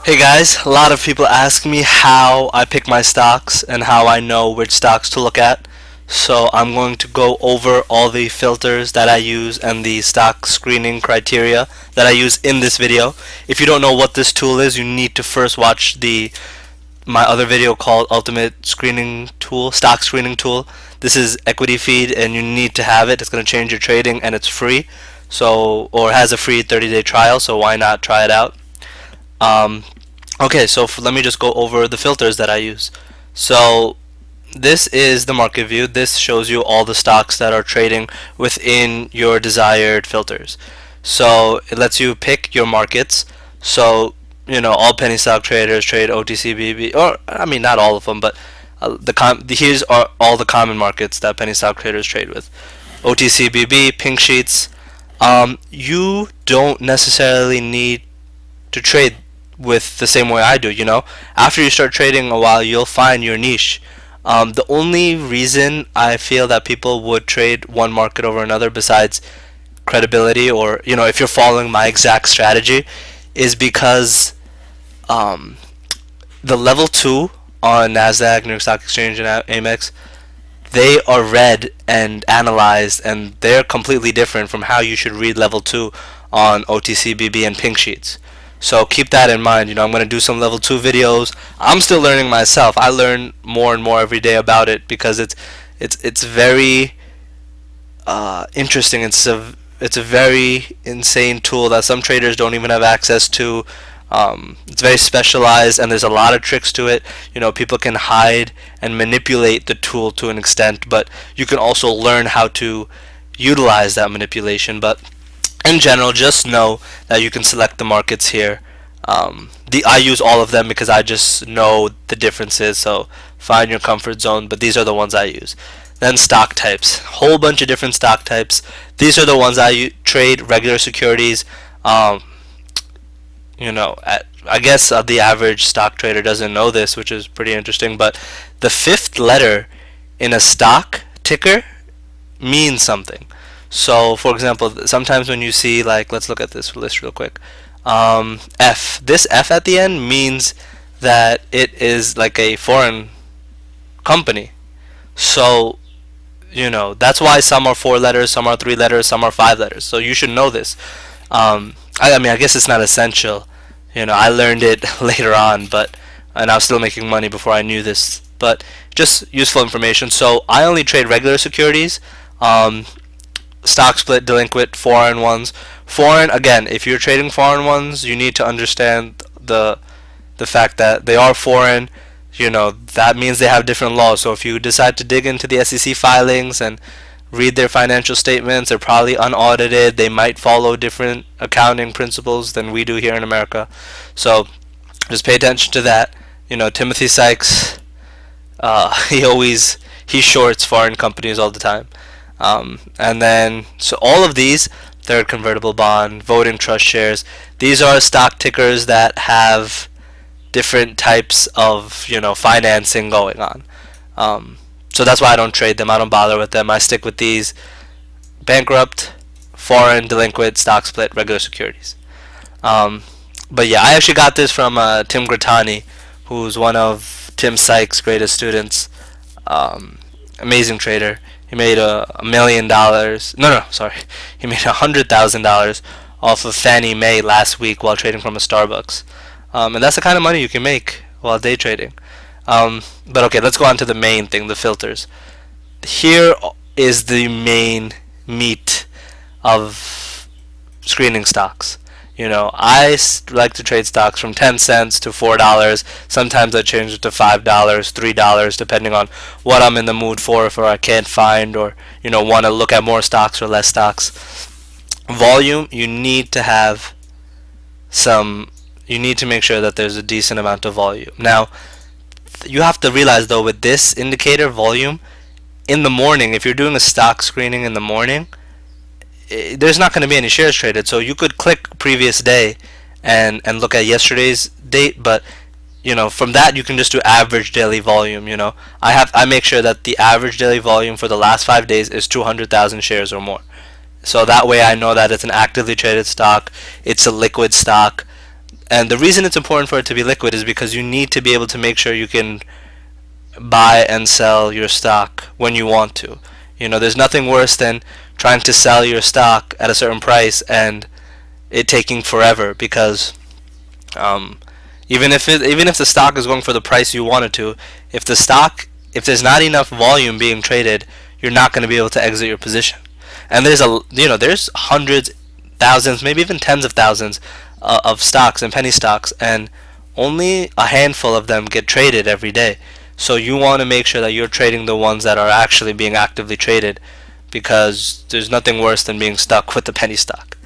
Hey guys, a lot of people ask me how I pick my stocks and how I know which stocks to look at. So I'm going to go over all the filters that I use and the stock screening criteria that I use in this video. If you don't know what this tool is, you need to first watch my other video called Ultimate Screening Tool, Stock Screening Tool. This is equity feed and you need to have it. It's going to change your trading and it's free. So, or has a free 30-day trial, so why not try it out? Okay, so let me just go over the filters that I use. So this is the market view. This shows you all the stocks that are trading within your desired filters. So it lets you pick your markets. So all penny stock traders trade OTCBB, or I mean not all of them, but here's are all the common markets that penny stock traders trade with. OTCBB, pink sheets. You don't necessarily need to trade with the same way I do. After you start trading a while, you'll find your niche. The only reason I feel that people would trade one market over another, besides credibility, or if you're following my exact strategy, is because the level 2 on NASDAQ, New York Stock Exchange, and Amex, they are read and analyzed, and they're completely different from how you should read level 2 on OTCBB and pink sheets. So keep that in mind. I'm going to do some level 2 videos. I'm still learning myself. I learn more and more every day about it because it's very interesting. It's a very insane tool that some traders don't even have access to. It's very specialized and there's a lot of tricks to it. People can hide and manipulate the tool to an extent, but you can also learn how to utilize that manipulation. But in general, just know that you can select the markets here. I use all of them because I just know the differences, so find your comfort zone, but these are the ones I use. Then stock types, whole bunch of different stock types. These are the ones I trade. Regular securities. I guess the average stock trader doesn't know this, which is pretty interesting, but the 5th letter in a stock ticker means something. So, for example, sometimes when you see, like, let's look at this list real quick. F. This F at the end means that it is like a foreign company. So, that's why some are 4 letters, some are 3 letters, some are 5 letters. So you should know this. I mean, I guess it's not essential. I learned it later on, and I was still making money before I knew this. But just useful information. So I only trade regular securities. Stock split, delinquent, foreign ones. Foreign, again, if you're trading foreign ones, you need to understand the fact that they are foreign. That means they have different laws. So if you decide to dig into the SEC filings and read their financial statements, they're probably unaudited. They might follow different accounting principles than we do here in America. So just pay attention to that. Timothy Sykes, he shorts foreign companies all the time. And then, so all of these, third convertible bond, voting trust shares, these are stock tickers that have different types of, financing going on. So that's why I don't trade them. I don't bother with them. I stick with these: bankrupt, foreign, delinquent, stock split, regular securities. But yeah, I actually got this from Tim Grattani, who's one of Tim Sykes' greatest students. Amazing trader. He made $1 million. No, sorry. He made $100,000 off of Fannie Mae last week while trading from a Starbucks. And that's the kind of money you can make while day trading. But okay, let's go on to the main thing, the filters. Here is the main meat of screening stocks. I like to trade stocks from 10 cents to $4. Sometimes I change it to $5, $3, depending on what I'm in the mood for, if I can't find, or want to look at more stocks or less stocks. Volume, you need to have you need to make sure that there's a decent amount of volume. Now, you have to realize though, with this indicator, volume, in the morning, if you're doing a stock screening in the morning, there's not going to be any shares traded. So you could click previous day and look at yesterday's date, but from that you can just do average daily volume. I make sure that the average daily volume for the last 5 days is 200,000 shares or more. So that way I know that it's an actively traded stock, it's a liquid stock, And the reason it's important for it to be liquid is because you need to be able to make sure you can buy and sell your stock when you want to. There's nothing worse than trying to sell your stock at a certain price and it taking forever, because even if the stock is going for the price you want it to, if there's not enough volume being traded, you're not going to be able to exit your position. And there's hundreds, thousands, maybe even tens of thousands of stocks and penny stocks, and only a handful of them get traded every day. So you want to make sure that you're trading the ones that are actually being actively traded, because there's nothing worse than being stuck with the penny stock.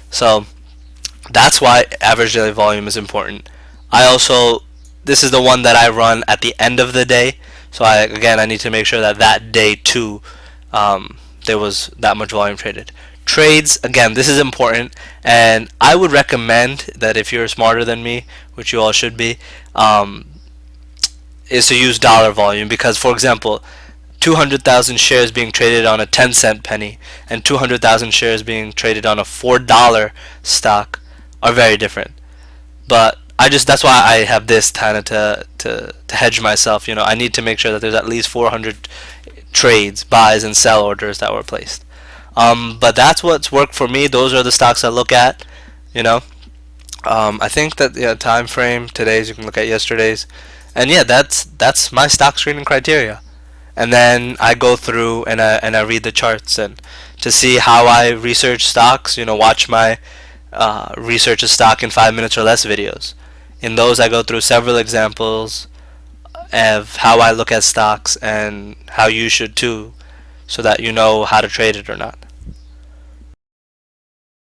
So that's why average daily volume is important. This is the one that I run at the end of the day. So I need to make sure that day too, there was that much volume traded. Trades, again, this is important, and I would recommend that if you're smarter than me, which you all should be, is to use dollar volume, because, for example, 200,000 shares being traded on a 10-cent penny and 200,000 shares being traded on a $4 stock are very different. But that's why I have this kind of to hedge myself. I need to make sure that there's at least 400 trades, buys and sell orders that were placed. But that's what's worked for me. Those are the stocks I look at. I think that time frame, today's, you can look at yesterday's, and that's my stock screening criteria. And then I go through and I read the charts and to see how I research stocks. Watch my research a stock in 5 minutes or less videos. In those, I go through several examples of how I look at stocks and how you should too, so that you know how to trade it or not.